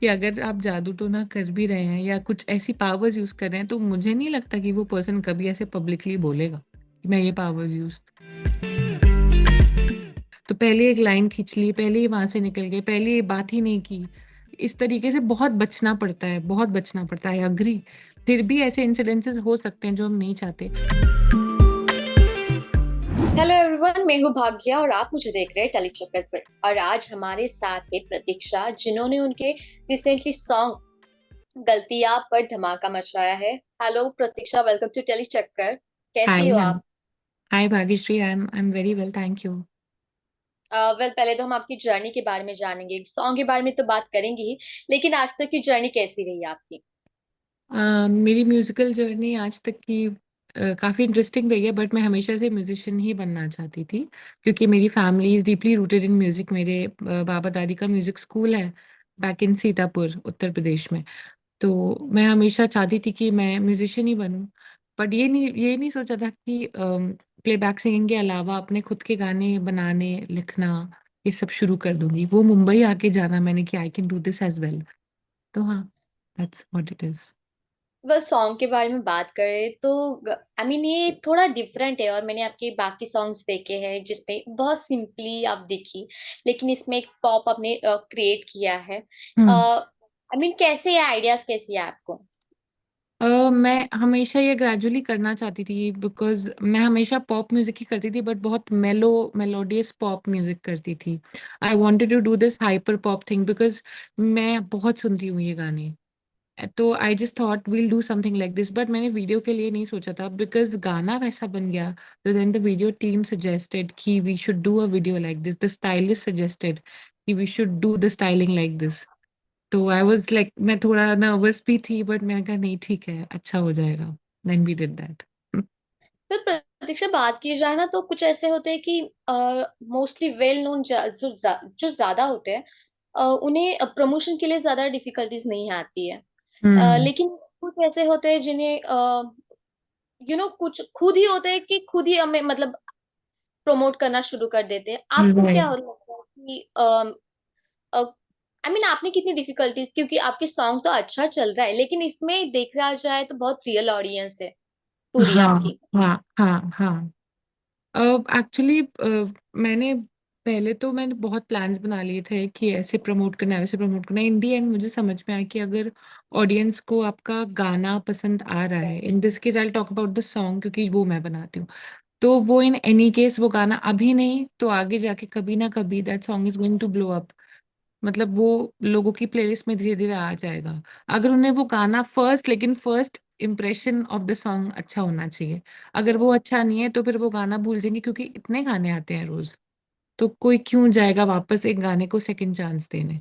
कि अगर आप जादू टोना कर भी रहे हैं या कुछ ऐसी पावर्स यूज कर रहे हैं तो मुझे नहीं लगता कि वो पर्सन कभी ऐसे पब्लिकली बोलेगा कि मैं ये पावर्स यूज। तो पहले एक लाइन खींच ली, पहले ही वहां से निकल गए, पहले ये बात ही नहीं की। इस तरीके से बहुत बचना पड़ता है, बहुत बचना पड़ता है, अग्री। फिर भी ऐसे इंसिडेंसेस हो सकते हैं जो हम नहीं चाहते। हेलो एवरीवन, मैं हूँ भाग्या और आप मुझे देख रहे हैं टेली चक्कर पर। और आज हमारे साथ है प्रतीक्षा, जिन्होंने उनके रिसेंटली सॉन्ग गलतियां पर धमाका मचाया है। Hello Pratiksha, welcome to telly Chakkar. Hi कैसी हो हाय। आप? Hi Bhagyashree, I am very well, thank you. Well, पहले तो हम आपकी जर्नी के बारे में जानेंगे, सॉन्ग के बारे में तो बात करेंगे ही, लेकिन आज तक की जर्नी कैसी रही आपकी? मेरी म्यूजिकल जर्नी आज तक की काफ़ी इंटरेस्टिंग रही है, बट मैं हमेशा से म्यूजिशियन ही बनना चाहती थी। क्योंकि मेरी family is deeply rooted in music. मेरे बाबा दादी का म्यूज़िक स्कूल है बैक इन सीतापुर, उत्तर प्रदेश में। तो मैं हमेशा चाहती थी कि मैं म्यूजिशियन ही बनूं। बट ये नहीं सोचा था कि प्लेबैक सिंगिंग के अलावा अपने खुद के गाने बनाने, लिखना, ये सब शुरू कर दूंगी। वो मुंबई आके जाना मैंने कि I can do this as well. तो हाँ, दैट्स व्हाट इट इज। बस सॉन्ग के बारे में बात करें तो आई मीन ये थोड़ा डिफरेंट है, और मैंने आपके बाकी सॉन्ग्स देखे हैं जिसमें बहुत सिंपली आप दिखी, लेकिन इसमें एक पॉप आपने क्रिएट किया है। हम्म। आई मीन कैसे है, आइडियाज कैसी है आपको? मैं हमेशा ये ग्रेजुअली करना चाहती थी बिकॉज मैं हमेशा पॉप म्यूजिक ही करती थी, बट बहुत मेलोडियस पॉप म्यूजिक करती थी। I wanted to do this hyper pop thing because मैं बहुत सुनती हूँ ये गाने। तो I just thought we'll do something like this, but मैंने वीडियो के लिए नहीं सोचा था बिकॉज गाना वैसा बन गया। तो then the video team suggested कि we should do a video like this, the stylist suggested कि we should do the styling like this. तो आई वाज लाइक, मैं थोड़ा नर्वस भी थी, बट मैंने कहा नहीं ठीक है, अच्छा हो जाएगा। Then we did that. तो प्रतीक्षा, बात की जाए ना तो कुछ ऐसे होते हैं कि मोस्टली वेल नोन जो ज्यादा होते हैं, उन्हें प्रमोशन के लिए ज्यादा डिफिकल्टीज नहीं आती है। हम्म। लेकिन कुछ ऐसे होते हैं जिन्हें कुछ खुद ही होते हैं कि खुद ही हमें मतलब प्रमोट करना शुरू कर देते हैं। आपको क्या राइट। लगता है कि आई मीन आपने कितनी डिफिकल्टीज, क्योंकि आपके सॉन्ग तो अच्छा चल रहा है लेकिन इसमें देखा जाए तो बहुत रियल ऑडियंस है पूरी हाँ आपकी। हाँ हाँ हाँ। एक्चुअली मैंने पहले तो मैंने बहुत प्लान्स बना लिए थे कि ऐसे प्रमोट करना है, वैसे प्रमोट करना है। इन दी एंड मुझे समझ में आया कि अगर ऑडियंस को आपका गाना पसंद आ रहा है, in this case I talk about the song क्योंकि वो मैं बनाती हूँ। तो वो इन एनी केस वो गाना अभी नहीं तो आगे जाके कभी ना कभी that song is going to blow up. मतलब वो लोगों की प्लेलिस्ट में धीरे धीरे आ जाएगा। अगर उन्हें वो गाना फर्स्ट, लेकिन first impression of the song अच्छा होना चाहिए। अगर वो अच्छा नहीं है तो फिर वो गाना भूल जाएंगे, क्योंकि इतने गाने आते हैं रोज। तो कोई क्यों जाएगा वापस एक गाने को सेकंड चांस देने।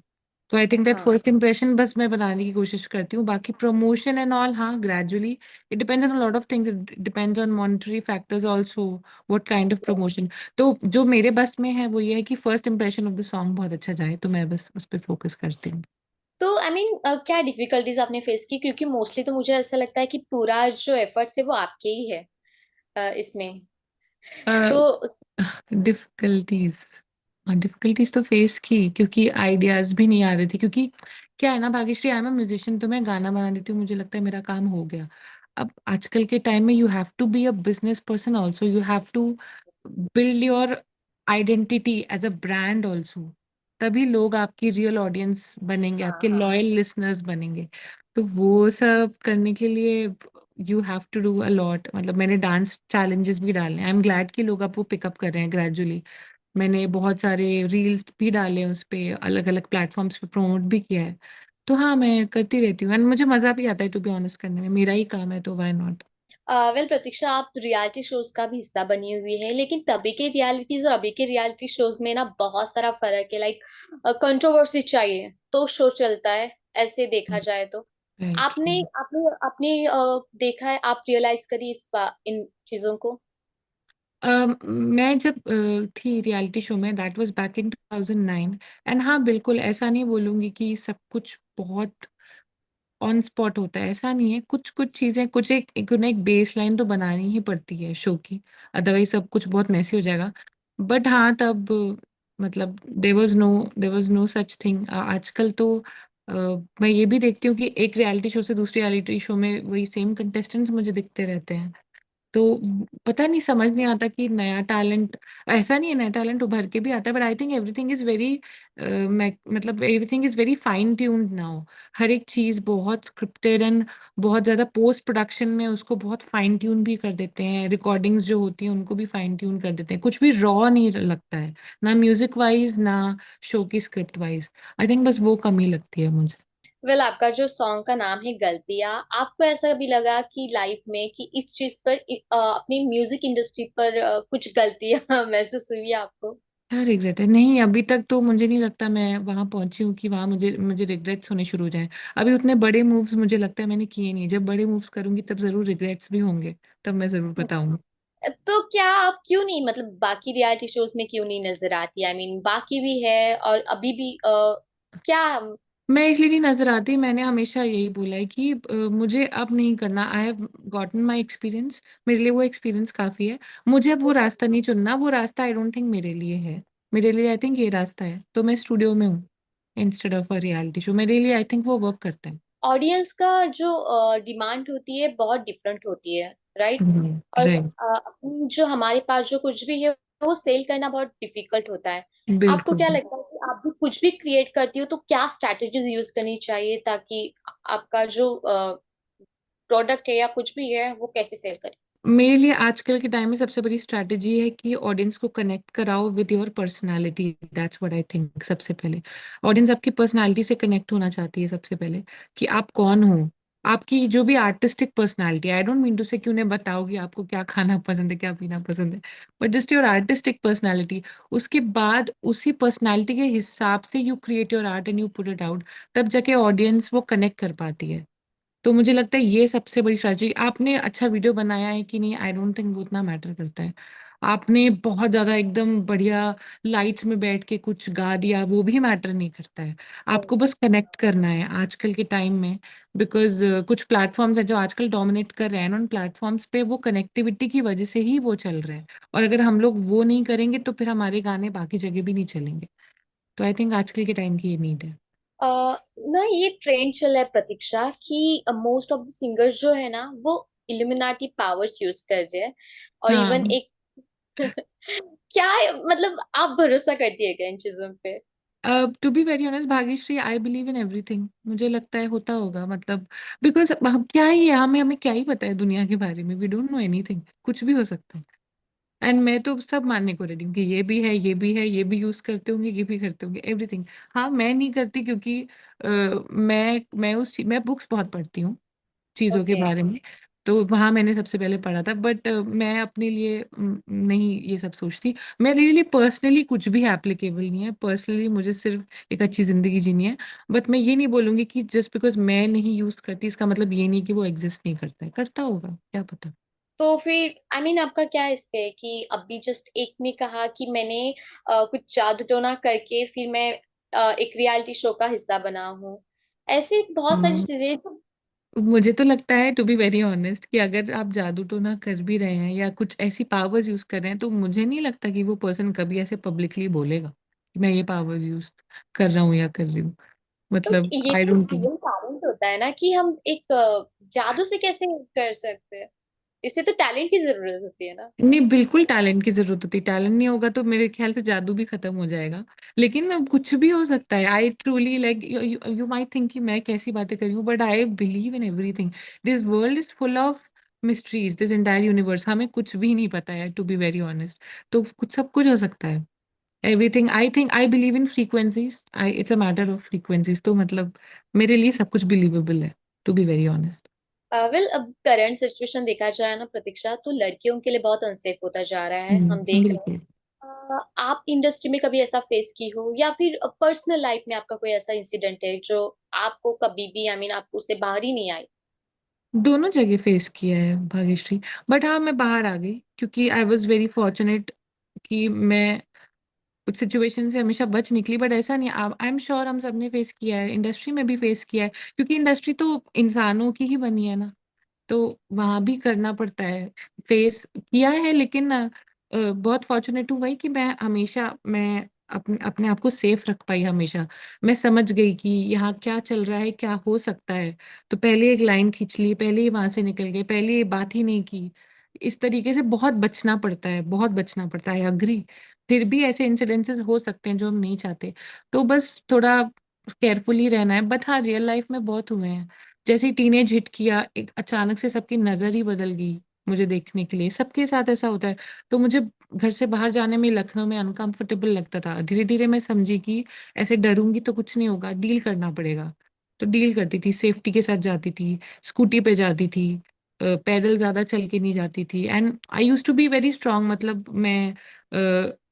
तो आई थिंक दैट हाँ। फर्स्ट इंप्रेशन बस मैं बनाने की कोशिश करती हूँ। बाकी प्रमोशन एंड ऑल, हाँ, gradually. It depends on lot of things, it depends on monetary factors also, what kind of promotion. तो जो मेरे बस में है वो ये है कि first impression of the song बहुत अच्छा जाए, तो मैं बस उस पर फोकस करती हूँ। तो आई मीन क्या डिफिकल्टीज आपने फेस की, क्योंकि मोस्टली तो मुझे ऐसा लगता है कि पूरा जो एफर्ट्स है वो आपके ही है इसमें। तो डिफिकल्टीज, डिफिकल्टीज तो फेस की, क्योंकि आइडियाज भी नहीं आ रहे थे। क्योंकि क्या है ना Bhagyashree, I am a musician, तो मैं गाना बना लेती हूँ, मुझे लगता है मेरा काम हो गया। अब आजकल के टाइम में you have to be a business person also, you have to build your identity as a brand also. तभी लोग आपकी रियल ऑडियंस बनेंगे, हाँ आपके हाँ। लॉयल लिसनर्स बनेंगे। तो वो सब करने के लिए you have to do a lot. मतलब मैंने डांस चैलेंजेस भी डाले, आई एम ग्लैड कि लोग अब वो पिकअप कर रहे हैं ग्रेजुअली। मैंने बहुत सारे रील्स भी डाले उस पे, अलग अलग प्लेटफॉर्म्स पे प्रमोट भी किया है। तो हाँ, मैं करती रहती हूँ एंड मुझे मजा भी आता है, टू बी ऑनेस्ट करने में, मेरा ही काम है तो व्हाई नॉट। वेल प्रतीक्षा, आप रियलिटी शोज का भी हिस्सा बनी हुई है, लेकिन तभी के रियलिटीज और अभी के रियलिटी शोज में ना बहुत सारा फर्क है। लाइक कंट्रोवर्सी चाहिए तो शो चलता है, ऐसे देखा जाए तो। राइट। आपने आपने आपने देखा है, आप रियलाइज करिए इन चीजों को। मैं जब थी रियलिटी शो में, that was back in 2009। And हाँ, बिल्कुल ऐसा नहीं बोलूंगी कि सब कुछ बहुत ऑन स्पॉट होता है, ऐसा नहीं है। कुछ कुछ चीजें, कुछ एक बेस लाइन तो बनानी ही पड़ती है शो की, अदरवाइज सब कुछ बहुत मैसी हो जाएगा। बट हाँ, तब मतलब there was no such thing. आजकल तो मैं ये भी देखती हूँ कि एक रियलिटी शो से दूसरी रियलिटी शो में वही सेम कंटेस्टेंट्स मुझे दिखते रहते हैं। तो पता नहीं, समझ नहीं आता कि नया टैलेंट, ऐसा नहीं है, नया टैलेंट उभर के भी आता है, but I think everything is very, मतलब everything is very fine tuned now. हर एक चीज बहुत स्क्रिप्टेड एंड बहुत ज्यादा पोस्ट प्रोडक्शन में उसको बहुत फाइन ट्यून भी कर देते हैं, रिकॉर्डिंग्स जो होती हैं उनको भी फाइन ट्यून कर देते हैं, कुछ भी रॉ नहीं लगता है, ना म्यूजिक वाइज ना शो की स्क्रिप्ट वाइज। आई थिंक बस वो कमी लगती है मुझे। वेल, आपका जो सॉन्ग का नाम है गलतियाँ, आपको ऐसा भी लगा कि लाइफ में कि इस चीज पर अपनी म्यूजिक इंडस्ट्री पर कुछ गलतियां महसूस हुई है आपको? क्या रिग्रेट है? नहीं, अभी तक तो मुझे नहीं लगता मैं वहां पहुंची हूँ कि वहां मुझे मुझे रिग्रेट्स होने शुरू हो जाएं। अभी उतने बड़े मूव्स मुझे लगता है मैंने किए नहीं, जब बड़े मूव्स करूंगी तब जरूर रिग्रेट्स भी होंगे, तब मैं जरूर बताऊंगी। तो क्या आप क्यों नहीं, मतलब बाकी रियलिटी शोज में क्यों नहीं नजर आती? आई मीन बाकी भी है और अभी भी क्या? मैं इसलिए नहीं नजर आती, मैंने हमेशा यही बोला है कि मुझे अब नहीं करना। I have gotten my experience, मेरे लिए वो एक्सपीरियंस काफी है। मुझे अब वो रास्ता नहीं चुनना, वो रास्ता आई डोंट थिंक मेरे लिए है। मेरे लिए आई थिंक ये रास्ता है, तो मैं स्टूडियो में हूँ instead of a reality show, मेरे लिए आई थिंक वो वर्क करता है। ऑडियंस का जो डिमांड होती है बहुत डिफरेंट होती है, राइट? और राइट। जो हमारे पास जो कुछ भी है वो सेल करना बहुत डिफिकल्ट होता है। आपको बिल्कुल। क्या लगता है कि आप भी कुछ भी क्रिएट करती हो तो क्या स्ट्रैटेजीज यूज करनी चाहिए ताकि आपका जो प्रोडक्ट है या कुछ भी है वो कैसे सेल करे? मेरे लिए आजकल के टाइम में सबसे बड़ी स्ट्रैटेजी है कि ऑडियंस को कनेक्ट कराओ with your personality. That's what I think. सबसे पहले ऑडियंस आपकी पर्सनालिटी से कनेक्ट होना चाहती है सबसे पहले, कि आप कौन हो। आपकी जो भी artistic personality, I don't mean to say कि उन्हें बताओ कि आपको क्या खाना पसंद है क्या पीना पसंद है, but just your artistic personality. उसके बाद उसी पर्सनालिटी के हिसाब से you create your art and you put it out, तब जाके ऑडियंस वो कनेक्ट कर पाती है। तो मुझे लगता है ये सबसे बड़ी स्ट्रैटेजी। आपने अच्छा वीडियो बनाया है कि नहीं, आई डोंट थिंक वो उतना मैटर करता है। आपने बहुत ज्यादा एकदम बढ़िया लाइट्स में बैठ के कुछ गा दिया, वो भी मैटर नहीं करता है। आपको बस कनेक्ट करना है आजकल के टाइम में। बिकॉज कुछ प्लेटफॉर्म्स हैं जो आजकल डोमिनेट कर रहे हैं, उन प्लेटफॉर्म्स पे वो कनेक्टिविटी की वजह से ही वो चल रहे हैं। और अगर हम लोग वो नहीं करेंगे तो फिर हमारे गाने बाकी जगह भी नहीं चलेंगे। तो आई थिंक आजकल के टाइम की ये नीड है। अ, ना ये ट्रेंड चला है प्रतीक्षा कि मोस्ट ऑफ द सिंगर्स जो है ना वो इल्यूमिनाटी पावर्स यूज कर रहे हैं। और इवन हाँ। एक क्या है, मतलब आप भरोसा करती है क्या इन चीजों पे? To be very honest Bhagyashree, I believe in everything. मुझे लगता है होता होगा, मतलब बिकॉज हम क्या ही है, हमें हमें क्या ही पता है दुनिया के बारे में, वी डोंट नो एनीथिंग, कुछ भी हो सकता है। एंड मैं तो सब मानने को रेडी हूँ कि ये भी है, ये भी है, ये भी यूज करते होंगे, ये भी करते होंगे, एवरीथिंग। हाँ, मैं नहीं करती क्योंकि मैं बुक्स बहुत पढ़ती हूँ चीज़ों के ओके। बारे में। तो वहाँ मैंने सबसे पहले पढ़ा था, बट मैं अपने लिए नहीं ये सब सोचती। मेरे लिए पर्सनली कुछ भी एप्लीकेबल नहीं है, पर्सनली मुझे सिर्फ एक अच्छी ज़िंदगी जीनी है। बट मैं ये नहीं बोलूँगी कि जस्ट बिकॉज मैं नहीं यूज़ करती इसका मतलब ये नहीं कि वो एग्जिस्ट नहीं करता है, करता होगा, क्या पता। तो फिर आई मीन आपका क्या इस पे है कि अभी जस्ट एक ने कहा कि मैंने कुछ जादू टोना करके फिर मैं एक रियलिटी शो का हिस्सा बना हूँ, ऐसे बहुत सारी चीजें तो। मुझे तो लगता है, टू बी वेरी ऑनेस्ट, कि अगर आप जादू टोना कर भी रहे हैं या कुछ ऐसी पावर्स यूज कर रहे हैं, तो मुझे नहीं लगता कि वो पर्सन कभी ऐसे पब्लिकली बोलेगा कि मैं ये पावर्स यूज कर रहा हूँ या कर रही हूँ। तो मतलब ये आई तो डोंट थिंक। रियल टैलेंट होता है ना कि हम एक जादू से कैसे कर सकते हैं? इससे तो टैलेंट की जरूरत होती है ना। नहीं, बिल्कुल टैलेंट की जरूरत होती है, टैलेंट नहीं होगा तो मेरे ख्याल से जादू भी खत्म हो जाएगा। लेकिन कुछ भी हो सकता है। I truly like, you might think कि मैं कैसी बातें कर रही हूँ, but I believe in everything. This world is full of mysteries, this entire universe, हमें कुछ भी नहीं पता है, टू बी वेरी ऑनेस्ट। तो कुछ, सब कुछ हो सकता है। Everything, I think, I believe in frequencies, I it's a matter of frequencies, तो मतलब मेरे लिए सब कुछ बिलीवेबल है, to be very honest. Well, अब करंट सिचुएशन देखा जाए ना प्रतीक्षा, तो लड़कियों के लिए बहुत अनसेफ होता जा रहा है, हम देख रहे हैं। बिल्कुल। आप इंडस्ट्री में कभी ऐसा फेस की हो या फिर पर्सनल लाइफ में आपका कोई ऐसा इंसिडेंट है जो आपको कभी भी, आई मीन आपको उससे बाहर ही नहीं आई? दोनों जगह फेस किया है भाग्यश्री। बट हाँ, मैं बाहर आ गई क्योंकि आई वॉज वेरी फॉर्चुनेट कि मैं कुछ सिचुएशन से हमेशा बच निकली। बट ऐसा नहीं, आई एम श्योर हम सबने फेस किया है, इंडस्ट्री में भी फेस किया है, क्योंकि इंडस्ट्री तो इंसानों की ही बनी है ना। तो वहां भी करना पड़ता है, फेस किया है। लेकिन बहुत फॉर्चुनेट हूँ वही कि मैं हमेशा, मैं अपने अपने आप को सेफ रख पाई हमेशा। मैं समझ गई कि यहाँ क्या चल रहा है, क्या हो सकता है। तो पहले एक लाइन खींच ली, पहले ही वहां से निकल गए, पहले ये बात ही नहीं की। इस तरीके से बहुत बचना पड़ता है, बहुत बचना पड़ता है, अग्री। फिर भी ऐसे इंसिडेंसेस हो सकते हैं जो हम नहीं चाहते। तो बस थोड़ा केयरफुली रहना है। बट हाँ, रियल लाइफ में बहुत हुए हैं। जैसे ही टीनेज हिट किया, एक अचानक से सबकी नजर ही बदल गई मुझे देखने के लिए। सबके साथ ऐसा होता है। तो मुझे घर से बाहर जाने में लखनऊ में अनकंफर्टेबल लगता था। धीरे धीरे मैं समझी कि ऐसे डरूंगी तो कुछ नहीं होगा, डील करना पड़ेगा। तो डील करती थी, सेफ्टी के साथ जाती थी, स्कूटी पे जाती थी, पैदल ज्यादा चल के नहीं जाती थी। And I used to be very strong. मतलब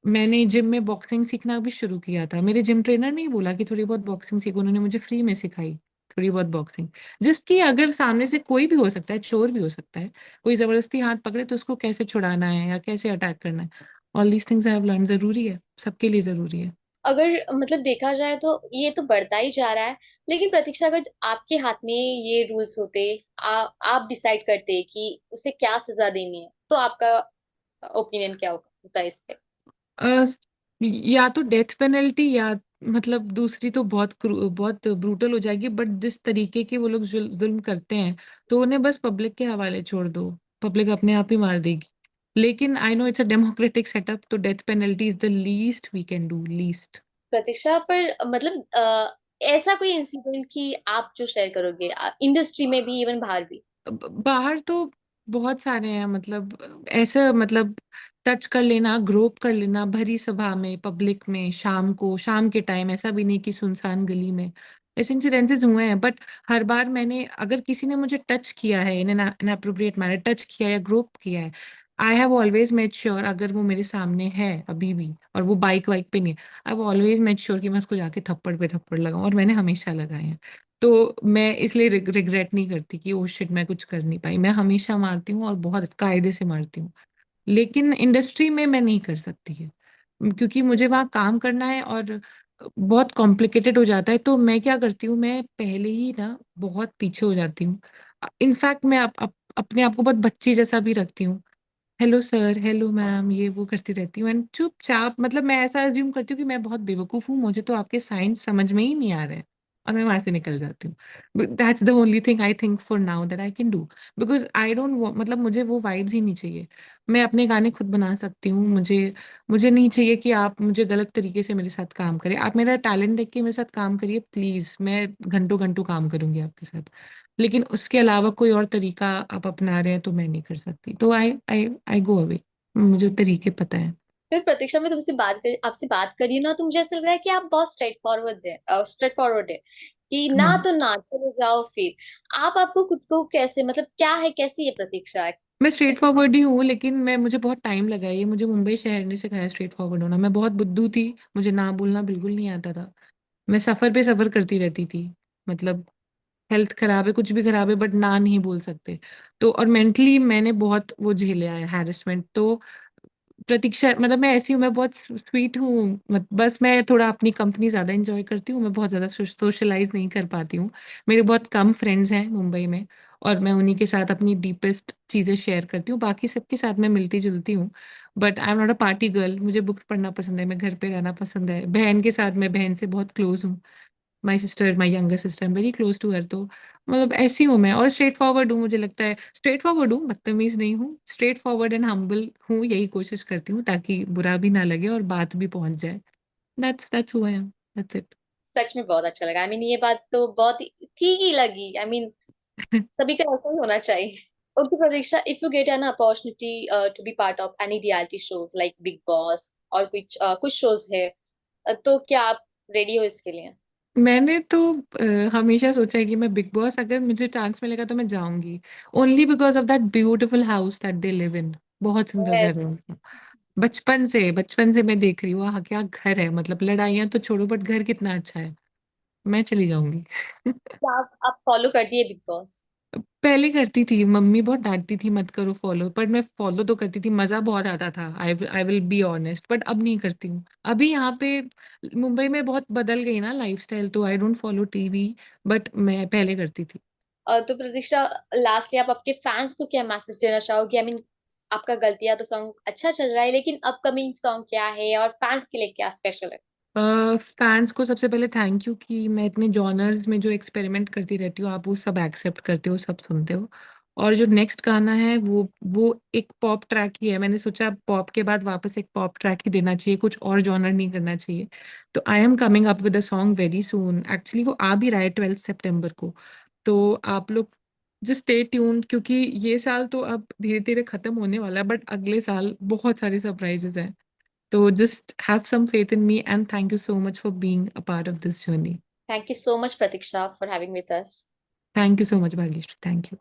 मैंने जिम में बॉक्सिंग सीखना भी शुरू किया था। मेरे जिम ट्रेनर ने ही बोला कि थोड़ी बहुत बॉक्सिंग सीखो, उन्होंने मुझे फ्री में सिखाई थोड़ी बहुत बॉक्सिंग। जिसकी अगर सामने से कोई भी हो सकता है, चोर भी हो सकता है, कोई जबरदस्ती हाथ पकड़े तो उसको कैसे छुड़ाना है या कैसे अटैक करना है। All these things I have learn. जरूरी है, सबके लिए जरूरी है। अगर मतलब देखा जाए तो ये तो बढ़ता ही जा रहा है, लेकिन प्रतीक्षा अगर आपके हाथ में ये रूल्स होते, आप डिसाइड करते कि उसे क्या सजा देनी है, तो आपका ओपिनियन क्या होता है इस पे? अ, या तो डेथ पेनल्टी, या मतलब दूसरी तो बहुत ब्रूटल हो जाएगी। बट जिस तरीके के वो लोग जुल्म करते हैं, तो उन्हें बस पब्लिक के हवाले छोड़ दो, पब्लिक अपने आप ही मार देगी। लेकिन I know it's a democratic setup, तो death penalty is the least we can do, least. Pratiksha पर मतलब ऐसा कोई इंसिडेंट कि आप जो शेयर करोगे, इंडस्ट्री में भी, इवन बाहर भी? बाहर तो बहुत सारे हैं। मतलब ऐसे, मतलब टच कर लेना, ग्रोप कर लेना भरी सभा में, पब्लिक में, शाम को, शाम के टाइम, ऐसा भी नहीं कि सुनसान गली में। ऐसे इंसिडेंसेस हुए हैं। बट हर बार मैंने, अगर किसी ने मुझे टच किया है in an appropriate manner, touch किया या ग्रोप किया है, I have always made sure, अगर वो मेरे सामने है अभी भी और वो बाइक वाइक पे नहीं है, I have always made sure कि मैं उसको जाके थप्पड़ पे थप्पड़ लगाऊं। और मैंने हमेशा लगाए हैं। तो मैं इसलिए रिग्रेट नहीं करती कि ओ शिट मैं कुछ कर नहीं पाई। मैं हमेशा मारती हूँ और बहुत कायदे से मारती हूँ। लेकिन इंडस्ट्री में मैं नहीं कर सकती है, क्योंकि मुझे वहाँ काम करना है और बहुत कॉम्प्लिकेटेड हो जाता है। तो मैं क्या करती हूँ, मैं पहले ही ना बहुत पीछे हो जाती हूँ। इनफैक्ट मैं अपने आप को बहुत बच्ची जैसा भी रखती हूँ। हेलो सर, हेलो मैम, ये वो करती रहती हूँ। एंड चुपचाप, मतलब मैं ऐसा अज्यूम करती हूँ कि मैं बहुत बेवकूफ़ हूँ, मुझे तो आपके साइंस समझ में ही नहीं आ रहे हैं। और मैं वहां से निकल जाती हूँ। That's the only thing I think for now that I can do. Because I don't, मतलब मुझे वो वाइब्स ही नहीं चाहिए। मैं अपने गाने खुद बना सकती हूँ। मुझे मुझे नहीं चाहिए कि आप मुझे गलत तरीके से मेरे साथ काम करें। आप मेरा टैलेंट देख के मेरे साथ काम करिए प्लीज, मैं घंटों घंटों काम करूंगी आपके साथ। लेकिन उसके अलावा कोई और तरीका आप अपना रहे हैं तो मैं नहीं कर सकती। तो आई गो अवे। मुझे तरीके पता है। फिर प्रतीक्षा में तुमसे आपसे बात करी ना, तो मुझे ऐसा लग रहा है कि आप बहुत स्ट्रेट फॉरवर्ड है कि ना हाँ, तो ना, चले जाओ फिर। आप आपको खुद को कैसे, मतलब क्या है, कैसी है प्रतीक्षा? मैं स्ट्रेट फॉरवर्ड ही हूँ। लेकिन मुझे बहुत टाइम लगा है। ये मुझे मुंबई शहर ने सिखाया स्ट्रेट फॉरवर्ड होना। मैं बहुत बुद्धू थी, मुझे ना बोलना बिल्कुल नहीं आता था। मैं सफर पे सफर करती रहती थी। मतलब हेल्थ खराब है, कुछ भी खराब है, बट ना नहीं बोल सकते। तो और मेंटली मैंने बहुत वो झेला है, हैरेसमेंट। तो प्रतीक्षा, मतलब मैं ऐसी हूँ, मैं बहुत स्वीट हूँ। बस मैं थोड़ा अपनी कंपनी ज्यादा इंजॉय करती हूँ। मैं बहुत ज्यादा सोशलाइज नहीं कर पाती हूँ। मेरे बहुत कम फ्रेंड्स हैं मुंबई में, और मैं उन्हीं के साथ अपनी डीपेस्ट चीजें शेयर करती हूँ। बाकी सबके साथ मैं मिलती जुलती हूँ। But I am not a party girl. मुझे बुक्स पढ़ना पसंद है, मैं घर पे रहना पसंद है। बहन के साथ, मैं बहन से बहुत क्लोज हूँ। My sister, my younger sister, very close to her. तो मतलब ऐसी हूँ मैं, और स्ट्रेट फॉरवर्ड हूँ। मुझे लगता है स्ट्रेट फॉरवर्ड हूँ, बदतमीज नहीं हूँ। स्ट्रेट फॉरवर्ड एंड हम्बल हूँ, यही कोशिश करती हूँ ताकि बुरा भी ना लगे और बात भी पहुंच जाए। That's who I am. That's it. सच में बहुत अच्छा लगा। ये बात तो बहुत ठीक ही लगी। सभी का ऐसा ही होना चाहिए। Okay Pratiksha, if you get an opportunity to be part of any reality shows like Bigg Boss और कुछ शोज है, तो क्या आप रेडी हो इसके लिए? मैंने तो हमेशा सोचा है कि मैं बिग बॉस, अगर मुझे चांस मिलेगा तो मैं जाऊंगी। Only because of that beautiful house that they live in. बहुत सुंदर Yes. घर है उसका। बचपन से मैं देख रही हूँ, हाँ क्या घर है। मतलब लड़ाइयाँ तो छोड़ो, बट घर कितना अच्छा है। मैं चली जाऊंगी। क्या आप फॉलो कर दिए बिग बॉस? पहले करती थी, मम्मी बहुत डांटती थी मत करो फॉलो, पर मैं फॉलो तो करती थी, मजा बहुत आता था। I will be honest, but अब नहीं करती हूँ। अभी यहाँ पे मुंबई में बहुत बदल गई ना लाइफस्टाइल, तो I don't follow TV. But मैं पहले करती थी। तो प्रतीक्षा, लास्टली आप आपके फैंस को क्या मैसेज देना चाहोगे? आपका गलतियां तो सॉन्ग अच्छा चल रहा है, लेकिन अपकमिंग सॉन्ग क्या है और फैंस के लिए क्या स्पेशल है? फैंस को सबसे पहले थैंक यू कि मैं इतने जॉनर्स में जो एक्सपेरिमेंट करती रहती हूँ आप वो सब एक्सेप्ट करते हो, सब सुनते हो। और जो नेक्स्ट गाना है वो एक पॉप ट्रैक ही है। मैंने सोचा पॉप के बाद वापस एक पॉप ट्रैक ही देना चाहिए, कुछ और जॉनर नहीं करना चाहिए। तो I am coming up with a song very soon. Actually वो आ भी रहा है 12 सितंबर को। तो आप लोग जस्ट स्टे ट्यून्ड, क्योंकि ये साल तो अब धीरे धीरे खत्म होने वाला है, बट अगले साल बहुत सारे सरप्राइजेस हैं। So just have some faith in me and thank you so much for being a part of this journey. Thank you so much Pratiksha for having with us. Thank you so much, Bhagyashree. Thank you.